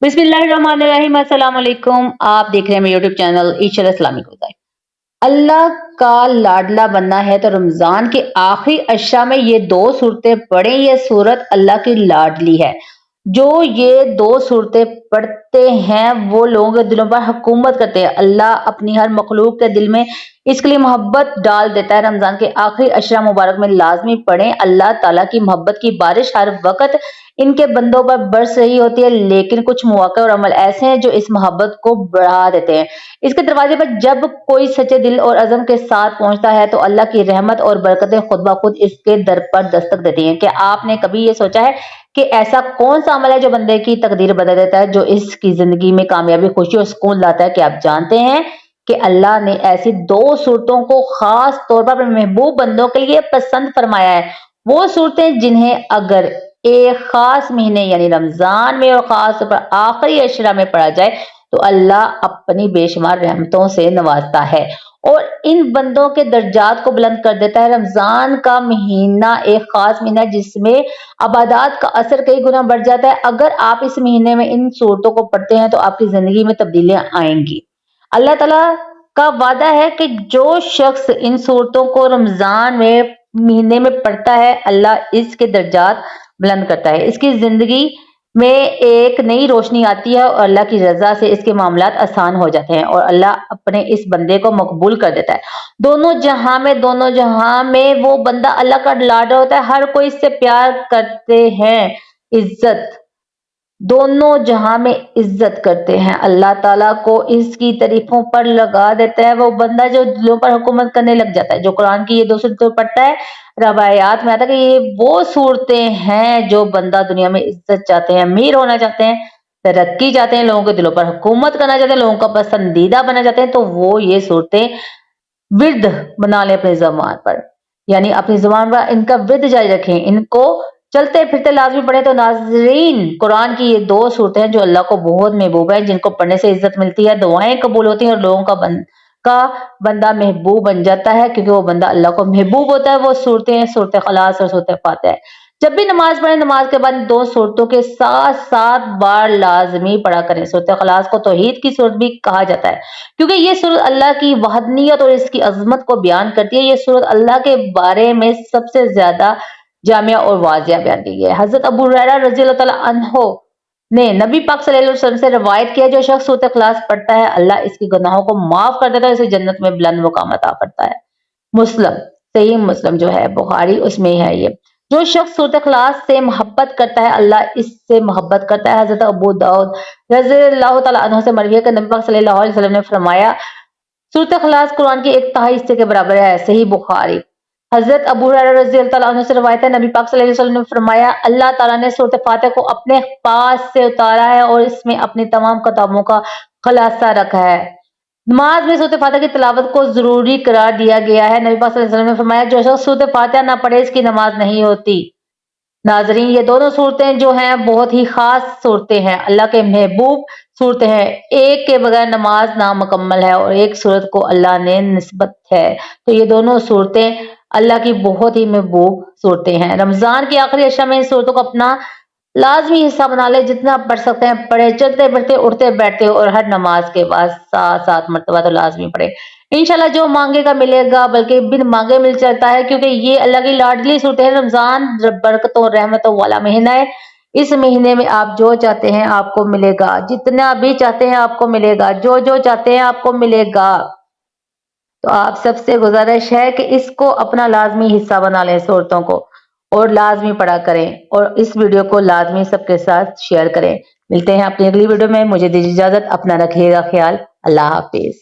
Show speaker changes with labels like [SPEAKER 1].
[SPEAKER 1] बिस्मिल्लाहिर्रहमानिर्रहीम। अस्सलाम वालेकुम। आप देख रहे हैं मेरे यूट्यूब चैनल ईशर इस्लामिक गुज़ार। अल्लाह का लाडला बनना है तो रमजान के आखिरी अशरा में ये दो सूरतें पढ़ें। ये सूरत अल्लाह की लाडली है। जो ये दो सूरतें पढ़ते हैं वो लोगों के दिलों पर हुकूमत करते हैं। अल्लाह अपनी हर मखलूक के दिल में इसके लिए मोहब्बत डाल देता है। रमजान के आखिरी अशरा मुबारक में लाजमी पढ़ें। अल्लाह ताला की मोहब्बत की बारिश हर वक्त इनके बंदों पर बरस रही होती है, लेकिन कुछ मौके और अमल ऐसे हैं जो इस मोहब्बत को बढ़ा देते हैं। इसके दरवाजे पर जब कोई सच्चे दिल और अज़म के साथ पहुंचता है तो अल्लाह की रहमत और बरकतें खुद ब खुद इसके दर पर दस्तक देती हैं। क्या आपने कभी ये सोचा है कि ऐसा कौन सा अमल है जो बंदे की तकदीर बदल देता है, जो इसकी जिंदगी में कामयाबी, खुशी और सुकून लाता है? कि आप जानते हैं कि अल्लाह ने ऐसी दो सूरतों को खास तौर पर अपने महबूब बंदों के लिए पसंद फरमाया है। वो सूरतें जिन्हें अगर एक खास महीने यानी रमजान में और खास तौर पर आखिरी अशरा में पढ़ा जाए तो अल्लाह अपनी बेशुमार रहमतों से नवाजता है और इन बंदों के दर्जात को बुलंद कर देता है। रमजान का महीना एक खास महीना है जिसमें अबादात का असर कई गुना बढ़ जाता है। अगर आप इस महीने में इन सूरतों को पढ़ते हैं तो आपकी जिंदगी में तब्दीलियां आएंगी। अल्लाह ताला का वादा है कि जो शख्स इन सूरतों को रमजान में महीने में पढ़ता है अल्लाह इसके दर्जात बुलंद करता है, इसकी जिंदगी में एक नई रोशनी आती है और अल्लाह की रजा से इसके मामलात आसान हो जाते हैं और अल्लाह अपने इस बंदे को मकबूल कर देता है। दोनों जहां में वो बंदा अल्लाह का लाडला होता है। हर कोई इससे प्यार करते हैं, इज्जत दोनों जहां में इज्जत करते हैं। अल्लाह ताला को इसकी तारीफों पर लगा देता है वो बंदा जो दिलों पर हुकूमत करने लग जाता है। जो कुरान की ये दो सूरतें पढ़ता है, रवायात में आता है कि ये वो सूरतें हैं जो बंदा दुनिया में इज्जत चाहते हैं, अमीर होना चाहते हैं, तरक्की चाहते हैं, लोगों के दिलों पर हुकूमत करना चाहते हैं, लोगों का पसंदीदा बनना चाहते हैं, तो वो ये सूरतें विर्द बना लें अपनी ज़बान पर, यानी अपनी ज़बान पर इनका विर्द जारी रखें, इनको चलते फिरते लाजमी पढ़े। तो नाजरीन, कुरान की ये दो सूरतें हैं जो अल्लाह को बहुत महबूब है, जिनको पढ़ने से इज्जत मिलती है, दुआएं कबूल होती हैं और लोगों का बंदा महबूब बन जाता है क्योंकि वो बंदा अल्लाह को महबूब होता है। वो सूरतें हैं सूरत खलास और सूरत फातिहा। जब भी नमाज पढ़े नमाज के बाद दो सूरतों के साथ सात बार लाजमी पढ़ा करें। सूरत खलास को तौहीद की सूरत भी कहा जाता है क्योंकि ये सूरत अल्लाह की वहदनियत और इसकी अजमत को बयान करती है। ये सूरत अल्लाह के बारे में सबसे ज्यादा जामिया और वाजिया बयान की है। हजरत अबू हुरैरा रज़ियल्लाहु तआला अन्हु ने नबी पाक सल्लल्लाहु अलैहि वसल्लम से रवायत किया, जो शख्स सूरत खलास पढ़ता है अल्लाह इसके गुनाहों को माफ कर देता है, इसे जन्नत में बुलंद मुकाम अता करता है। मुस्लिम, सही मुस्लिम जो है, बुखारी, उसमें है ये। जो शख्स सूरत खलास से मोहब्बत करता है अल्लाह इससे मोहब्बत करता है। हजरत अबू दाऊद रज़ियल्लाहु तआला अन्हु से मरवी है कि नबी पाक सल्लल्लाहु अलैहि वसल्लम ने फरमाया, सूरत खलास कुरान के 1/3 हिस्से के बराबर है। सही बुखारी। हजरत अबू हुरैरा रज़ियल्लाहु तआला अन्हु से रवायत है, नबी पाक सल्लल्लाहु अलैहि वसल्लम ने फरमाया, अल्लाह ताला ने सूरत फातिहा को अपने पास से उतारा है और इसमें अपनी तमाम किताबों का खुलासा रखा है। नमाज में सूरत फातिहा की तिलावत को जरूरी करार दिया गया है। नबी पाक सल्लल्लाहु अलैहि वसल्लम ने फरमाया, जो शख्स सूरत फातिहा ना पढ़े इसकी नमाज नहीं होती। नाजरीन, ये दोनों सूरतें जो हैं बहुत ही खास सूरतें हैं, अल्लाह के महबूब सूरतें हैं। एक के बगैर नमाज नामुकम्मल है और एक सूरत को अल्लाह ने निस्बत है, तो ये दोनों सूरतें अल्लाह की बहुत ही महबूब सूरतें हैं। रमजान की आखिरी अशरा में इन सूरतों को अपना लाजमी हिस्सा बना ले, जितना पढ़ सकते हैं पढ़े, चलते फिरते उठते बैठते और हर नमाज के बाद 7-7 मरतबा तो लाजमी पढ़े। इंशाल्लाह जो मांगेगा मिलेगा, बल्कि बिन मांगे मिल जाता है क्योंकि ये अल्लाह की लाडली सूरतें हैं। रमजान बरकतों रहमतों वाला महीना है। इस महीने में आप जो चाहते हैं आपको मिलेगा, जितना भी चाहते हैं आपको मिलेगा, जो जो चाहते हैं आपको मिलेगा। तो आप सबसे गुजारिश है कि इसको अपना लाजमी हिस्सा बना लें सूरतों को और लाजमी पढ़ा करें और इस वीडियो को लाजमी सबके साथ शेयर करें। मिलते हैं अपनी अगली वीडियो में। मुझे दीजिए इजाजत, अपना रखिएगा ख्याल। अल्लाह हाफिज।